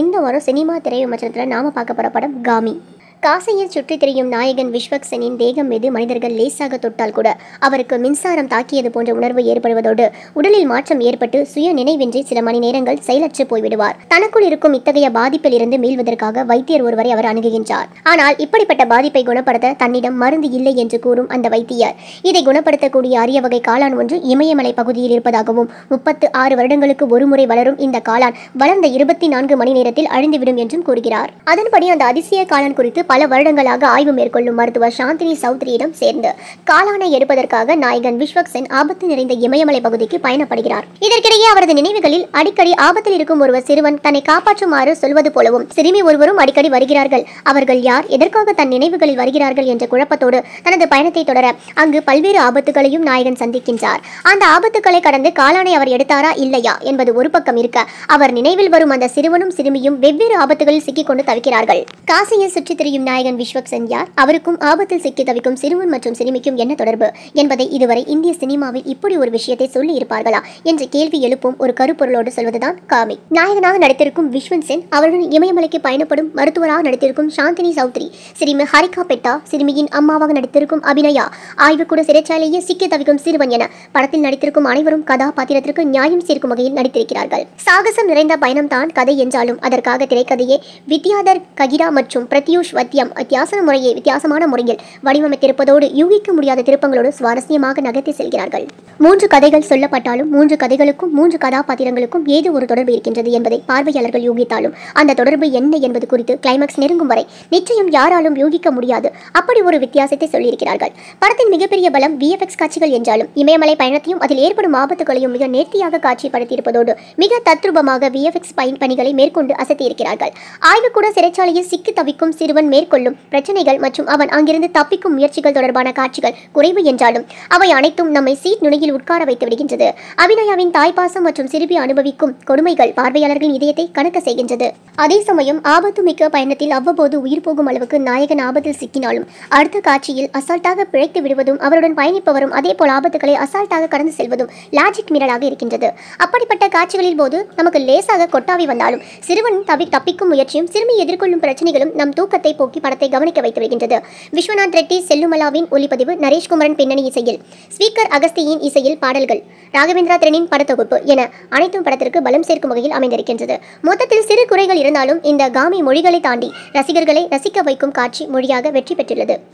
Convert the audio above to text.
இந்த வாரம் சினிமா திரைவிமர்சனத்தில் நாம பார்க்க போற படம் காமி. காசியில் சுற்றித் திரியும் நாயகன் விஸ்வக் செனின் தேகம் மீது மனிதர்கள் லேசாக தொட்டால் கூட அவருக்கு மின்சாரம் தாக்கியது போன்ற உணர்வு ஏற்படுவதோடு உடலில் மாற்றம் ஏற்பட்டு சுய நினைவின்றி சில மணி நேரங்கள் செயலற்று போய்விடுவார். தனக்குள் இருக்கும் இத்தகைய பாதிப்பில் இருந்து மீள்வதற்காக வைத்தியர் ஒருவரை அவர் அணுகுகின்றார். ஆனால் இப்படிப்பட்ட பாதிப்பை குணப்படுத்த தன்னிடம் மருந்து இல்லை என்று கூறும் அந்த வைத்தியர் இதை குணப்படுத்தக்கூடிய அரிய வகை காளான் ஒன்று இமயமலை பகுதியில் இருப்பதாகவும் 36 வருடங்களுக்கு ஒருமுறை வளரும் இந்த காளான் வளர்ந்த 24 மணி நேரத்தில் அழிந்துவிடும் என்றும் கூறுகிறார். அதன்படி அந்த அதிசய காளான் குறித்து பல வருடங்களாக ஆய்வு மேற்கொள்ளும் மருத்துவர் சாந்தினி சௌத்ரியிடம் சேர்ந்து காளானை எடுப்பதற்காக நாயகன் விஸ்வக் சென் ஆபத்து நிறைந்த இமயமலை பகுதிக்கு பயணப்படுகிறார். இதற்கிடையே அவரது நினைவுகளில் அடிக்கடி ஆபத்தில் இருக்கும் ஒருவர் சிறுவன் தன்னை காப்பாற்றுமாறு சொல்வது போலவும் சிறுமி ஒருவரும் அடிக்கடி வருகிறார்கள். அவர்கள் யார், எதற்காக தன் நினைவுகளில் வருகிறார்கள் என்ற குழப்பத்தோடு தனது பயணத்தை தொடர அங்கு பல்வேறு ஆபத்துகளையும் நாயகன் சந்திக்கின்றார். அந்த ஆபத்துக்களை கடந்து காளானை அவர் எடுத்தாரா இல்லையா என்பது ஒரு பக்கம் இருக்க, அவர் நினைவில் வரும் அந்த சிறுவனும் சிறுமியும் வெவ்வேறு ஆபத்துகளில் சிக்கிக்கொண்டு தவிக்கிறார்கள். காசியை சுற்றித் திரியும் நாயகன் விஸ்வக் சென் யார், அவருக்கும் ஆபத்தில் சிக்கி தவிக்கும் சிறுவன் மற்றும் சிறுமிக்கும் என்ன தொடர்பு என்பதை இதுவரை இந்திய சினிமாவில் இப்படி ஒரு விஷயத்தை சொல்லி இருப்பார்களா என்ற கேள்வி எழுப்பும் ஒரு கருப்பொருளோடு சொல்வதுதான் காமி. நாயகனாக நடித்திருக்கும் விஸ்வக் சென், அவருடன் இமயமலைக்கு பயணப்படும் மருத்துவராக நடித்திருக்கும் சாந்தினி சௌத்ரி, சிறுமி ஹரிகா பெட்டா, சிறுமியின் அம்மாவாக நடித்திருக்கும் அபிநயா, ஆய்வுக்கூட சிறைச்சாலையே சிக்கி தவிக்கும் சிறுவன் என படத்தில் நடித்திருக்கும் அனைவரும் கதாபாத்திரத்திற்கு நியாயம் சேர்க்கும் வகையில் நடித்திருக்கிறார்கள். சாகசம் நிறைந்த பயணம் தான் கதை என்றாலும் அதற்காக திரைக்கதையை வித்யாதர் ககிரா மற்றும் பிரத்யூஷ் வத்தியம் வித்தியாசமான முறையில் வடிவமைத்திருப்பதோடு யூகிக்க முடியாத திருப்பங்களோடு சுவாரஸ்யமாக நகர்த்தி செல்கிறார்கள். 3 கதைகள் சொல்லப்பட்டாலும் 3 கதைகளுக்கும் 3 கதாபாத்திரங்களுக்கும் ஏதோ ஒரு தொடர்பு இருக்கின்றது என்பதை பார்வையாளர்கள் யூகித்தாலும் அந்த தொடர்பு என்ன என்பது குறித்து கிளைமாக்ஸ் நெருங்கும் வரை நிச்சயம் யாராலும் யூகிக்க முடியாது. அப்படி ஒரு வித்தியாசத்தை சொல்லியிருக்கிறார்கள். படத்தின் மிகப்பெரிய பலம் VFX காட்சிகள் என்றாலும் இமயமலை பயணத்தையும் அதில் ஏற்படும் ஆபத்துகளையும் மிக நேர்த்தியாக காட்சிப்படுத்தியிருப்பதோடு மிக தத்ரூபமாக VFX பணிகளை மேற்கொண்டு அசத்தியிருக்கிறார்கள். ஆய்வுக்கூட சிறைச்சாலையில் சிக்கி தவிக்கும் சிறுவன் மேற்கொள்ளும் பிரச்சனைகள் மற்றும் அவன் அங்கிருந்து தப்பிக்கும் முயற்சிகள் தொடர்பான காட்சிகள் குறைவு என்றாலும் அவை அனைத்தும் நம்மை சீட் நுனியில் உட்கார வைத்து விடுகின்றது. அபிநயாவின் தாய்ப்பாசம் மற்றும் சிறுமி அனுபவிக்கும் கொடுமைகள் பார்வையாளர்களின் இதயத்தை கணக்க செய்கின்றது. அதே சமயம் ஆபத்து மிக்க பயணத்தில் அவ்வப்போது உயிர் போகும் அளவுக்கு நாயகன் ஆபத்தில் சிக்கினாலும் அடுத்த காட்சியில் அசால்ட்டாக பிழைத்து விடுவதும் அவருடன் பயணிப்பவரும் அதே போல் ஆபத்துக்களை அசால்ட்டாக கடந்து செல்வதும் லாஜிக் மீறலாக இருக்கின்றது. அப்படிப்பட்ட காட்சிகளில் போது நமக்கு லேசாக கொட்டாவி வந்தாலும் சிறுவன் தப்பிக்கும் முயற்சியும் சிறுமி எதிர்கொள்ளும் பிரச்சனைகளும் நம் தூக்கத்தை போக்கி படத்தை கவனிக்க வைத்து வருகின்றது. விஸ்வநாத் ரெட்டி செல்லுமலாவின் ஒளிப்பதிவு, நரேஷ்குமரன் பின்னணி இசையில், ஸ்பீக்கர் அகஸ்தியின் இசையில் பாடல்கள், ராகவேந்திரா திரனின் படத்தொகுப்பு என அனைத்தும் படத்திற்கு பலம் சேர்க்கும் வகையில் அமைந்திருக்கின்றது. மொத்தத்தில் சிறு குறைகள் இருந்தாலும் இந்த காமி மொழிகளை தாண்டி ரசிகர்களை ரசிக்க வைக்கும் காட்சி மொழியாக வெற்றி பெற்றுள்ளது.